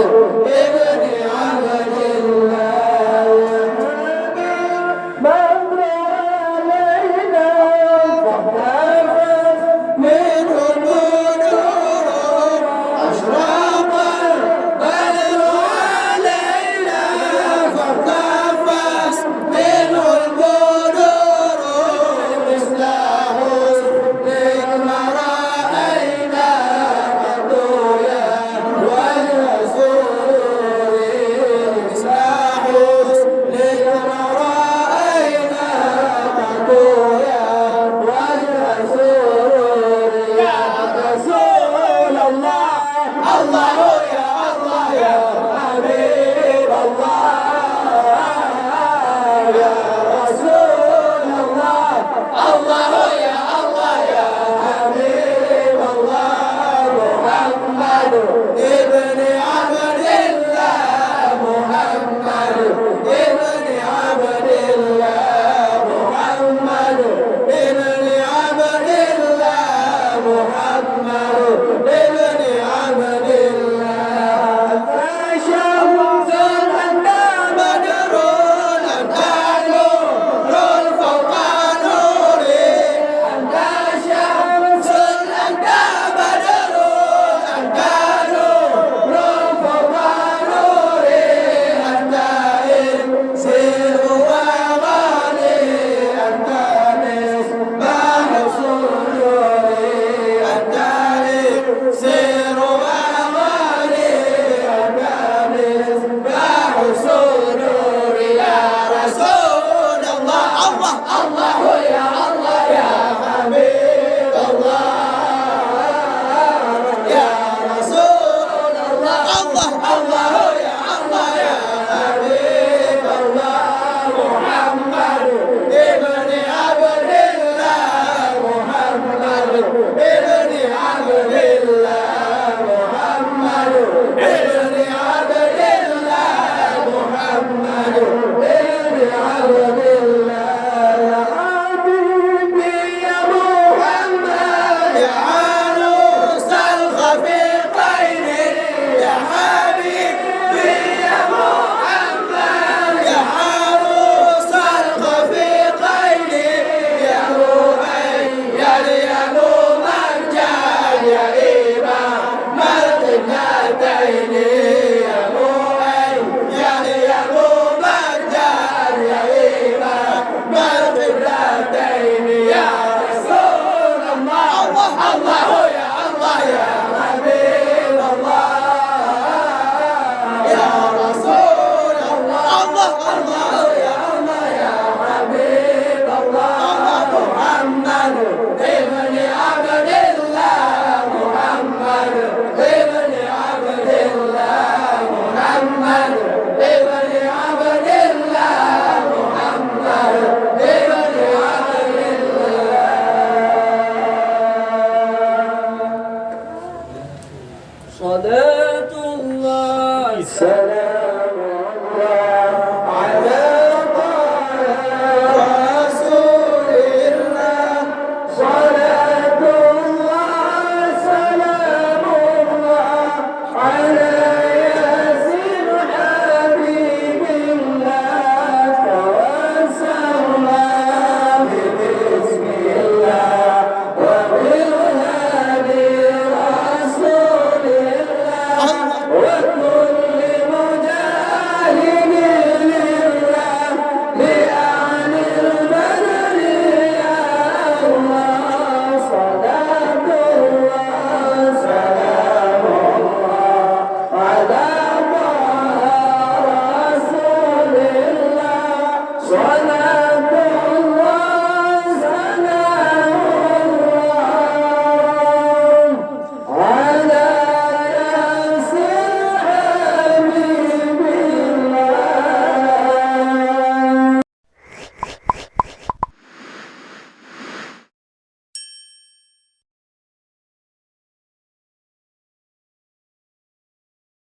ابن عبد الله مر علينا فاحتفظ منه البدور أشرق البدر علينا فاحتفظ منه البدور مثل حسن ما رأينا قط يا وجه سرور مثل حسن ما رأينا قط يا وجه سرور يا رسول الله الله يا الله يا حبيب الله يا رسول الله الله يا الله يا حبيب الله محمد ابن عبد الله محمد ابن عبد الله محمد ابن عبد الله محمد ابن عبد الله فشمس أنت بدر أنت نور فوق نوري أنت شمس أنت بدر أنت نور فوق نوري أنت إنسير وغالي أنت مصباح سروري أنت إنسير وغالي أنت مصباح سروري يا رسول الله الله الله يا الله يا حبيب الله يا رسول الله الله الله يا الله يا حبيب الله محمد ابن عبد الله محمد ابن عبد الله محمد ابن عبد الله محمد ابن عبد الله يا حبيبي يا محمد يا عروس الخفيقين يا حبيبي يا محمد يا عروس الخفيقين يا مؤيد يا ممجد يا إمام القبلتين يا مؤيد يا ممجد يا إمام القبلتين يا رسول الله الله الله يا الله يا حبيب الله يا رسول الله الله الله يا الله يا حبيب الله محمد ابن عبد الله محمد ابن عبد الله محمد ابن عبد الله محمد ابن عبد الله صلاة الله سلام